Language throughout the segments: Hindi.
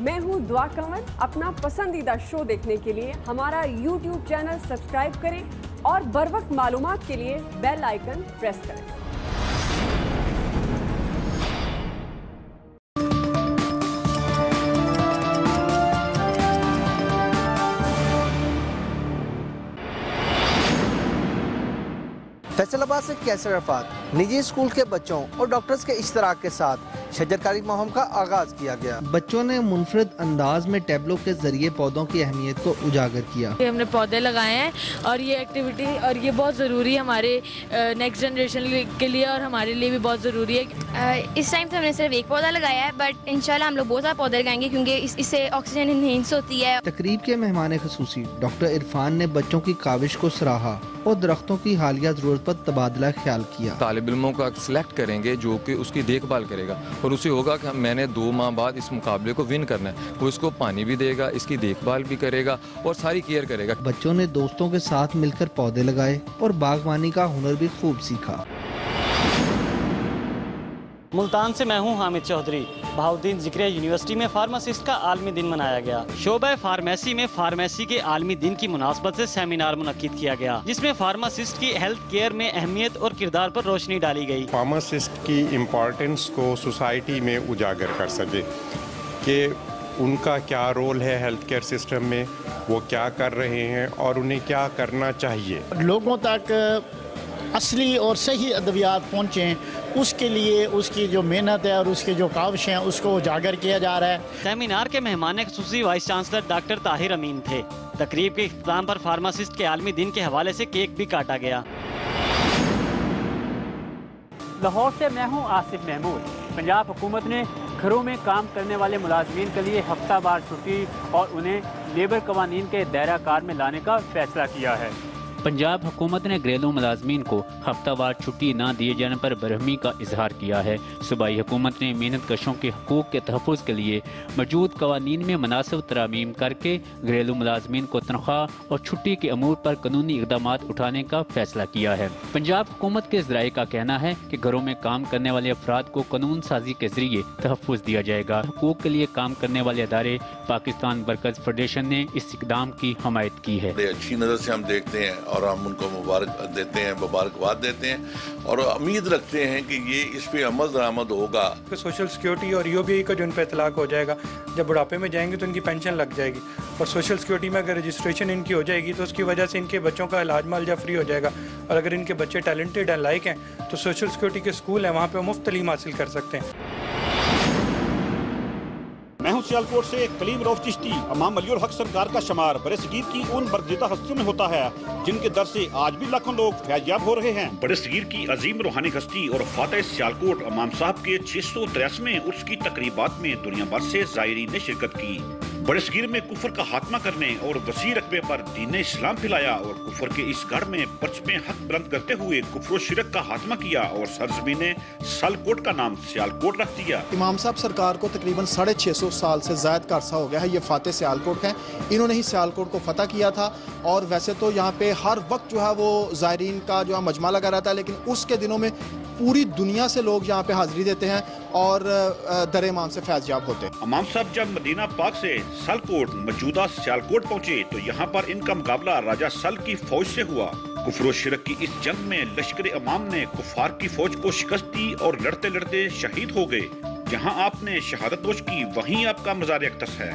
मैं हूँ दुआ कंवर। अपना पसंदीदा शो देखने के लिए हमारा YouTube चैनल सब्सक्राइब करें और बर वक्त मालूमात के लिए बेल आइकन प्रेस करें। फैसलाबाद से कैसर अरफात, निजी स्कूल के बच्चों और डॉक्टर्स के इश्तराक के साथ शजरकारी मुहिम का आगाज किया गया। बच्चों ने मुनफरद अंदाज में टैबलों के जरिए पौधों की अहमियत को उजागर किया। हमने पौधे लगाए हैं और ये एक्टिविटी और ये बहुत ज़रूरी है हमारे नेक्स्ट जनरेशन के लिए और हमारे लिए भी बहुत ज़रूरी है। इस टाइम तो हमने सिर्फ एक पौधा लगाया है, बट इंशाल्लाह हम लोग बहुत सारे पौधे लगाएंगे क्योंकि इससे ऑक्सीजन इनहेंस होती है। तकरीब के मेहमान खुसूसी डॉक्टर इरफान ने बच्चों की काविश को सराहा और दरख्तों की हालिया जरूरत पर तबादला ख्याल किया। तालिब इल्मों का सिलेक्ट करेंगे जो कि उसकी देखभाल करेगा और उसे होगा कि मैंने 2 माह बाद इस मुकाबले को विन करना है। वो इसको पानी भी देगा, इसकी देखभाल भी करेगा और सारी केयर करेगा। बच्चों ने दोस्तों के साथ मिलकर पौधे लगाए और बागवानी का हुनर भी खूब सीखा। मुल्तान से मैं हूं हामिद चौधरी। बहाउद्दीन ज़िक्रिया यूनिवर्सिटी में फार्मासिस्ट का आलमी दिन मनाया गया। शोबा फार्मेसी में फार्मेसी के आलमी दिन की मुनासबत से सेमिनार मुनक्किद किया गया, जिसमें फार्मासिस्ट की हेल्थ केयर में अहमियत और किरदार पर रोशनी डाली गई। फार्मासिस्ट की इम्पोर्टेंस को सोसाइटी में उजागर कर सके कि उनका क्या रोल है हेल्थ केयर सिस्टम में, वो क्या कर रहे हैं और उन्हें क्या करना चाहिए। लोगों तक असली और सही अद्वियात पहुँचें, उसके लिए उसकी जो मेहनत है और उसकी जो काविश हैं उसको उजागर किया जा रहा है। सेमिनार के मेहमान खुसूसी वाइस चांसलर डॉक्टर ताहिर अमीन थे। तकरीब के इख्तिताम पर फार्मासिस्ट के आलमी दिन के हवाले से केक भी काटा गया। लाहौर से मैं हूँ आसिफ महमूद। पंजाब हुकूमत ने घरों में काम करने वाले मुलाजमीन के लिए हफ्तावार छुट्टी और उन्हें लेबर कवानीन के दायरा कार में लाने का फैसला किया है। पंजाब हुकूमत ने घरेलू मुलाजमीन को हफ्तावार छुट्टी न दिए जाने पर बरहमी का इजहार किया है। सूबाई हुकूमत ने मेहनत कशों के हकूक़ के तहफ़्फ़ुज़ के लिए मौजूद कवानीन में मुनासिब तरामीम करके घरेलू मुलाजमीन को तनख्वाह और छुट्टी के अमूर पर कानूनी इक़दाम उठाने का फैसला किया है। पंजाब हुकूमत के ज़राए का कहना है कि घरों में काम करने वाले अफराद को कानून साजी के जरिए तहफ़्फ़ुज़ दिया जाएगा। हकूक़ के लिए काम करने वाले अदारे पाकिस्तान वर्कर्स फेडरेशन ने इस इक़दाम की हमायत की है। अच्छी नज़र से हम देखते हैं और हम उनको मुबारकबाद देते हैं और उम्मीद रखते हैं कि ये इस पे अमल दरामद होगा। सोशल सिक्योरिटी और यूबीआई का जो उन पर इतलाक हो जाएगा, जब बुढ़ापे में जाएंगे तो इनकी पेंशन लग जाएगी और सोशल सिक्योरिटी में अगर रजिस्ट्रेशन इनकी हो जाएगी तो उसकी वजह से इनके बच्चों का इलाज मालजा फ्री हो जाएगा और अगर इनके बच्चे टैलेंटेड हैं, लायक हैं, तो सोशल सिक्योरिटी के स्कूल हैं, वहाँ पर मुफ्त तालीम हासिल कर सकते हैं। मैं हूं सियालकोट से कलीम रऊफ चिश्ती। इमाम अलीउल हक सरकार का शुमार बड़े-सगीर की उन बरगज़िदा हस्तियों में होता है जिनके दर से आज भी लाखों लोग फैज़याब हो रहे हैं। बड़े-सगीर की अजीम रूहानी हस्ती और फातह सियालकोट इमाम साहब के 683वें उर्स की तकरीबात में दुनिया भर से ज़ायरीन ने शिरकत की। बड़े-सगीर में कुफर का खात्मा करने और वसी रकबे पर दीन इस्लाम फैलाया और कुफर के इस गढ़ में परचमे हक बुलंद करते हुए कुफर शिरक का खात्मा किया और सरजमीन सियालकोट का नाम सियालकोट रख दिया। इमाम साहब सरकार को तकरीबन 650 साल से ज़ायद का अरसा हो गया है। ये फातह सियालकोट हैं, इन्होंने ही सियालकोट को फतह किया था और वैसे तो यहाँ पे हर वक्त जो है वो ज़ायरीन का जो है मजमा लगा रहता है, लेकिन उसके दिनों में पूरी दुनिया से लोग यहाँ पे हाजिरी देते हैं और दर इमाम से फैज़याब होते हैं। इमाम साहब जब मदीना पाक से सियालकोट मौजूदा सियालकोट पहुँचे तो यहाँ पर इनका मुकाबला राजा सल की फौज से हुआ। कुफर शिरक की इस जंग में लश्कर इमाम ने कुफार की फौज को शिकस्त दी और लड़ते लड़ते शहीद हो गए। जहाँ आपने शहादत नोश की वहीं आपका मज़ार अक़दस है।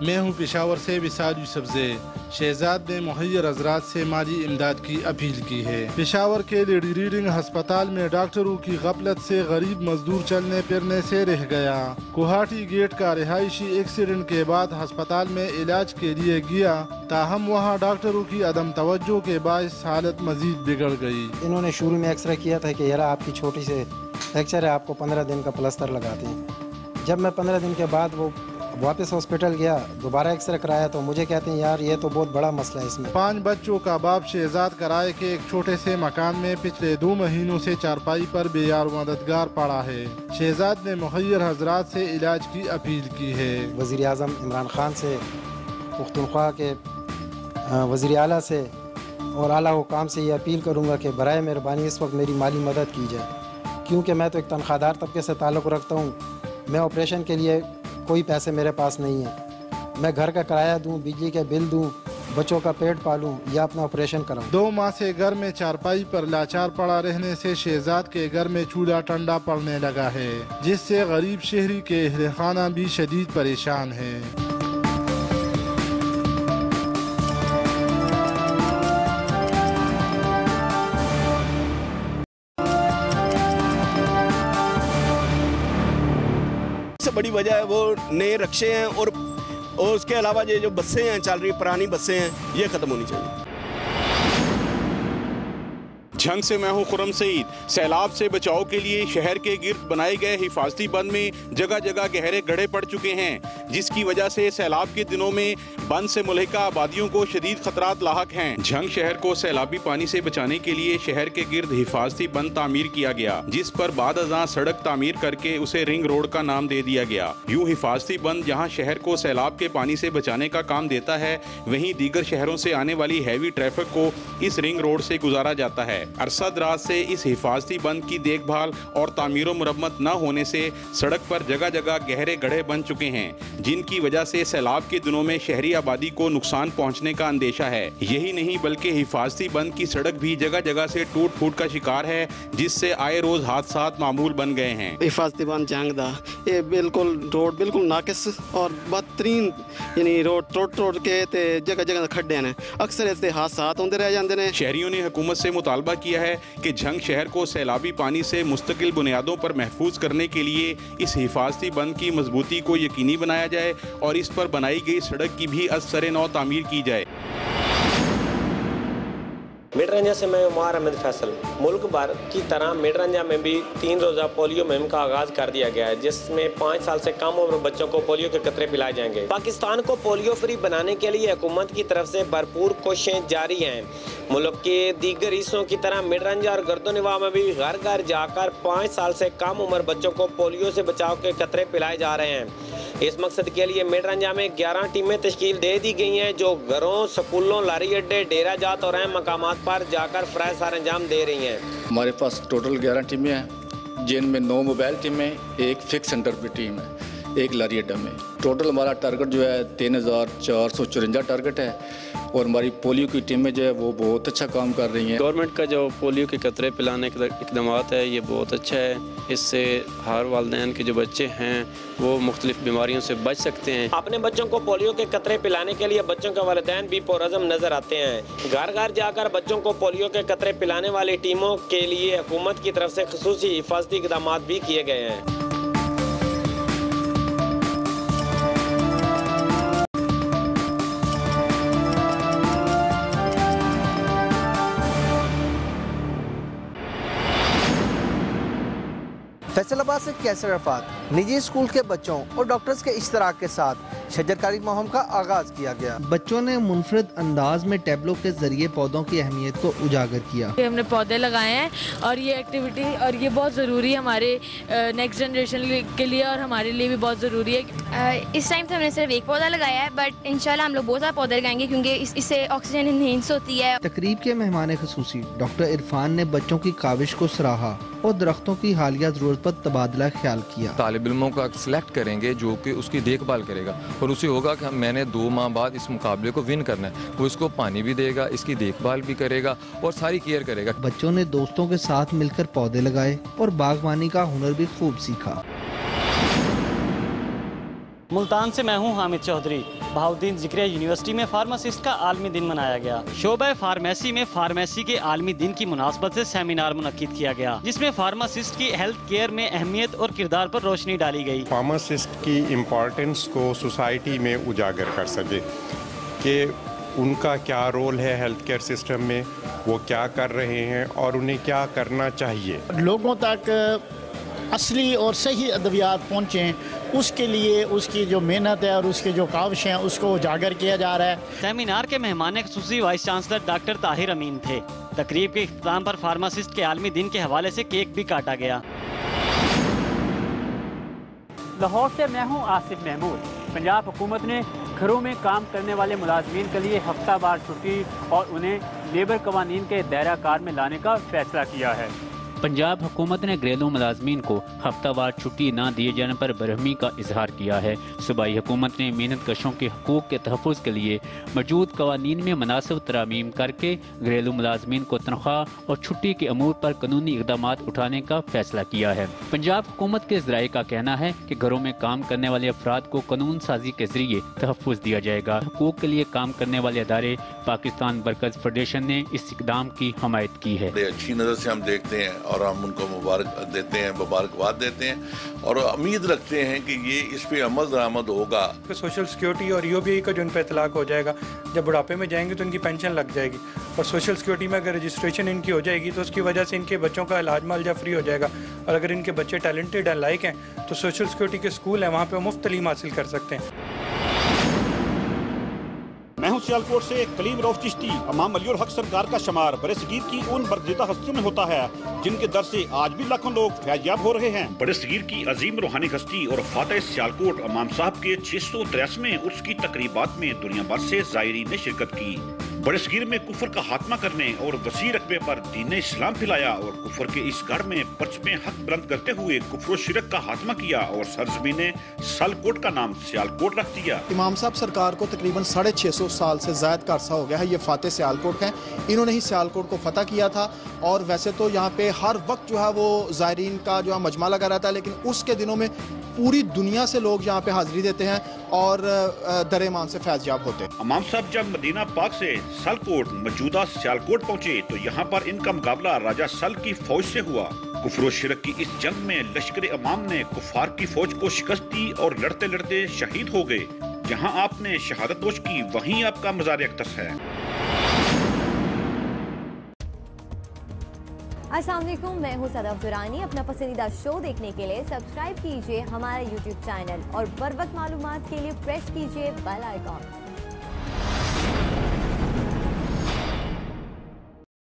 मैं हूँ पेशावर से विसाज यूसुफ़ज़ई। शहजाद ने मुहैयर हज़रात से माली इमदाद की अपील की है। पेशावर के लेडी रीडिंग अस्पताल में डॉक्टरों की गफलत से गरीब मजदूर चलने फिरने से रह गया। गुवाहाटी गेट का रिहायशी एक्सीडेंट के बाद अस्पताल में इलाज के लिए गया, ताहम वहाँ डॉक्टरों की अदम तवज्जो के बायस हालत मजीद बिगड़ गई। इन्होंने शुरू में एक्सरे किया था कि यार आपकी छोटी से फ्रैक्चर है, आपको 15 दिन का प्लास्टर लगाते हैं। जब मैं 15 दिन के बाद वो वापस हॉस्पिटल गया, दोबारा एक्सरे कराया तो मुझे कहते हैं यार ये तो बहुत बड़ा मसला है इसमें। 5 बच्चों का बाप शहजाद किराए के एक छोटे से मकान में पिछले 2 महीनों से चारपाई पर बेयार मददगार पड़ा है। शहजाद ने मुहैयर हजरात से इलाज की अपील की है। वज़ीर आज़म इमरान खान से, पुख्तनख्वा के वज़ीर आला से और आला हुकाम से ये अपील करूँगा कि बराए मेहरबानी इस वक्त मेरी माली मदद की जाए, क्योंकि मैं तो एक तनख्वाहदार तबके से ताल्लुक़ रखता हूँ। मैं ऑपरेशन के लिए कोई पैसे मेरे पास नहीं है, मैं घर का किराया दूं, बिजली के बिल दूं, बच्चों का पेट पालूं या अपना ऑपरेशन कराऊं। 2 माह से घर में चारपाई पर लाचार पड़ा रहने से शहजाद के घर में चूल्हा ठंडा पड़ने लगा है, जिससे गरीब शहरी के अहले खाना भी शदीद परेशान है। सबसे बड़ी वजह है वो नए रक्शे हैं और उसके अलावा ये जो बसें हैं चल रही पुरानी बसें हैं, ये ख़त्म होनी चाहिए। झंग से मैं हूं खुरम सईद। सैलाब से बचाव के लिए शहर के गिर्द बनाए गए हिफाजती बंद में जगह जगह गहरे गड्ढे पड़ चुके हैं, जिसकी वजह से सैलाब के दिनों में बंद से मुल्हिका आबादियों को शदीद खतरात लाहक हैं। झंग शहर को सैलाबी पानी से बचाने के लिए शहर के गिर्द हिफाजती बंद तामीर किया गया, जिस पर बाद अज़ां सड़क तामीर करके उसे रिंग रोड का नाम दे दिया गया। यूँ हिफाजती बंद जहाँ शहर को सैलाब के पानी से बचाने का काम देता है, वहीं दीगर शहरों से आने वाली हैवी ट्रैफिक को इस रिंग रोड से गुजारा जाता है। अरसा दराज से इस हिफाजती बंद की देखभाल और तामीर मुरम्मत न होने से सड़क पर जगह जगह गहरे गड्ढे बन चुके हैं, जिनकी वजह से सैलाब के दिनों में शहरी आबादी को नुकसान पहुंचने का अंदेशा है। यही नहीं बल्कि हिफाजती बंद की सड़क भी जगह जगह से टूट फूट का शिकार है, जिससे आए रोज हादसात मामूल बन गए हैं। हिफाजती बंद जंग दा ये बिल्कुल रोड बिल्कुल नाकिस और बदतरीन, यानी रोड टुट के ते जगह जगह खड्डे ने, अक्सर ऐसे हादसात होंदे रह जाते हैं। शहरियों ने हुकूमत से मुतालबा किया है कि झंग शहर को सैलाबी पानी से मुस्तकिल बुनियादों पर महफूज करने के लिए इस हिफाजती बंद की मजबूती को यकीनी बनाया जाए और इस पर बनाई गई सड़क की भी असर नौ तामीर की जाए। मेडरंजा से मैं उमर अहमद फैसल। मुल्क भर की तरह मेडरंजा में भी 3 रोज़ा पोलियो मुहिम का आगाज कर दिया गया है, जिसमें 5 साल से कम उम्र बच्चों को पोलियो के कतरे पिलाए जाएंगे। पाकिस्तान को पोलियो फ्री बनाने के लिए हुकूमत की तरफ से भरपूर कोशिशें जारी हैं। मुल्क के दीगर हिस्सों की तरह मेडरंजा और गर्दोनिवा में भी घर घर जाकर 5 साल से कम उम्र बच्चों को पोलियो से बचाव के कतरे पिलाए जा रहे हैं। इस मकसद के लिए मेडरंजा में 11 टीमें तश्कील दे दी गई हैं, जो घरों, स्कूलों, लारी अड्डे, डेरा जात और अहम मकामात पर जाकर फ़राइज़ अंजाम दे रही हैं। हमारे पास टोटल 11 टीमें हैं, जिनमें 9 मोबाइल टीमें, 1 फिक्स सेंटर पर टीम है, 1 लारी अड्डा में। टोटल हमारा टारगेट जो है 3454 टारगेट है और हमारी पोलियो की टीमें जो है वो बहुत अच्छा काम कर रही हैं। गवर्नमेंट का जो पोलियो के कतरे पिलाने के इकदाम है, ये बहुत अच्छा है। इससे हर वालिदैन के जो बच्चे हैं वो मुख्तलिफ बीमारियों से बच सकते हैं। अपने बच्चों को पोलियो के कतरे पिलाने के लिए बच्चों के वालिदैन भी पुरअज़म नजर आते हैं। घर घर जाकर बच्चों को पोलियो के कतरे पिलाने वाली टीमों के लिए हुकूमत की तरफ से खुसूसी हिफाजती इकदाम भी किए गए हैं। फैसलाबाद से कैसर अरफात। निजी स्कूल के बच्चों और डॉक्टर्स के इश्तराक के साथ शजरकारी मुहिम का आगाज किया गया। बच्चों ने मुनफरिद अंदाज में टैबलों के जरिए पौधों की अहमियत को उजागर किया। हमने पौधे लगाए हैं और ये एक्टिविटी और ये बहुत ज़रूरी है हमारे नेक्स्ट जनरेशन के लिए और हमारे लिए भी बहुत ज़रूरी है। इस टाइम तो हमने सिर्फ एक पौधा लगाया है, बट इंशाल्लाह हम लोग बहुत सारे पौधे लगाएंगे क्योंकि इससे ऑक्सीजन इनहेंस होती है। तकरीब के मेहमान खुसूसी डॉक्टर इरफान ने बच्चों की काविश को सराहा और दरख्तों की हालिया जरूरत पर तबादला ख्याल किया। तालिब इल्मों का सिलेक्ट करेंगे जो कि उसकी देखभाल करेगा और उसे होगा कि मैंने 2 माह बाद इस मुकाबले को विन करना है। वो इसको पानी भी देगा, इसकी देखभाल भी करेगा और सारी केयर करेगा। बच्चों ने दोस्तों के साथ मिलकर पौधे लगाए और बागवानी का हुनर भी खूब सीखा। मुल्तान से मैं हूं हामिद चौधरी। बहाउद्दीन ज़िक्रिया यूनिवर्सिटी में फार्मासिस्ट का आलमी दिन मनाया गया। शोबा फार्मेसी में फार्मेसी के आलमी दिन की मुनासबत से सेमिनार मुनक्किद किया गया, जिसमें फार्मासिस्ट की हेल्थ केयर में अहमियत और किरदार पर रोशनी डाली गई। फार्मासिस्ट की इम्पोर्टेंस को सोसाइटी में उजागर कर सके कि उनका क्या रोल है हेल्थ केयर सिस्टम में, वो क्या कर रहे हैं और उन्हें क्या करना चाहिए। लोगों तक असली और सही अद्वियात पहुँचें, उसके लिए उसकी जो मेहनत है और उसकी जो काविश हैं उसको उजागर किया जा रहा है। सेमिनार के मेहमान खुसूसी वाइस चांसलर डॉक्टर ताहिर अमीन थे। तकरीब के इख्तिताम पर फार्मासिस्ट के आलमी दिन के हवाले से केक भी काटा गया। लाहौर से मैं हूँ आसिफ महमूद। पंजाब हुकूमत ने घरों में काम करने वाले मुलाजमीन के लिए हफ्तावार छुट्टी और उन्हें लेबर कवानीन के दायरा कार में लाने का फैसला किया है। पंजाब हुकूमत ने घरेलू मुलाजमीन को हफ्तावार छुट्टी न दिए जाने पर बरहमी का इजहार किया है। सूबाई हुकूमत ने मेहनत कशों के हकूक के तहफ़्फ़ुज़ के लिए मौजूद कवानीन में मुनासिब तरामीम करके घरेलू मुलाजमीन को तनख्वाह और छुट्टी के अमूर पर कानूनी इक़दाम उठाने का फैसला किया है। पंजाब हुकूमत के ज़राए का कहना है कि घरों में काम करने वाले अफराद को कानून साजी के जरिए तहफ़्फ़ुज़ दिया जाएगा। हकूक के लिए काम करने वाले अदारे पाकिस्तान वर्कर्स फेडरेशन ने इस इक़दाम की हमायत की है। अच्छी नज़र से हम देखते हैं और हम उनको मुबारकबाद देते हैं और उम्मीद रखते हैं कि ये इस पे अमल दरामद होगा। सोशल सिक्योरिटी और यूबीआई का जो उन पर इतलाक हो जाएगा, जब बुढ़ापे में जाएंगे तो उनकी पेंशन लग जाएगी और सोशल सिक्योरिटी में अगर रजिस्ट्रेशन इनकी हो जाएगी तो उसकी वजह से इनके बच्चों का इलाज मालजा फ्री हो जाएगा। और अगर इनके बच्चे टैलेंटेड हैं, लायक हैं, तो सोशल सिक्योरिटी के स्कूल हैं, वहाँ पर मुफ्त तालीम हासिल कर सकते हैं। मैं हूं सियालकोट से कलीम रऊफ चिश्ती। इमाम अली और हक सरकार का शुमार बरसगीर की उन बरगज़िदा हस्तियों में होता है जिनके दर से आज भी लाखों लोग फैज़याब हो रहे हैं। बरसगीर की अजीम रूहानी हस्ती और फातह सियालकोट इमाम साहब के 683वें उर्स की तकरीबात में दुनिया भर से ज़ायरीन ने शिरकत की। बरसगीर में कुफर का खात्मा करने और वसी रकबे पर दीन इस्लाम फैलाया और कुफर के इस गढ़ में परचमे हक बुलंद करते हुए कुफर शिरक का खात्मा किया और सरजमीने सियालकोट का नाम सियालकोट रख दिया। इमाम साहब सरकार को तकरीबन 650 साल से ज़ायद का अरसा हो गया है। ये फातह सियालकोट हैं, इन्होंने ही सियालकोट को फतह किया था और वैसे तो यहाँ पे हर वक्त जो है वो ज़ायरीन का जो है मजमा लगा रहता है, लेकिन उसके दिनों में पूरी दुनिया से लोग यहाँ पे हाजिरी देते हैं और दर ईमान से फैज़याब होते हैं। इमाम साहब जब मदीना पाक से सलकोट मौजूदा सियालकोट पहुँचे तो यहाँ पर इनका मुकाबला राजा सल की फौज से हुआ। कुफर शिरक की इस जंग में लश्कर इमाम ने कुफार की फौज को शिकस्त दी और लड़ते लड़ते शहीद हो गए। जहाँ आपने शहादत नोश की वहीं आपका मज़ार अक़दस है। अस्सलाम वालेकुम, मैं हूँ सदफ दुरानी। अपना पसंदीदा शो देखने के लिए सब्सक्राइब कीजिए हमारा YouTube चैनल और बर वक्त मालूमात के लिए प्रेस कीजिए बेल आइकॉन।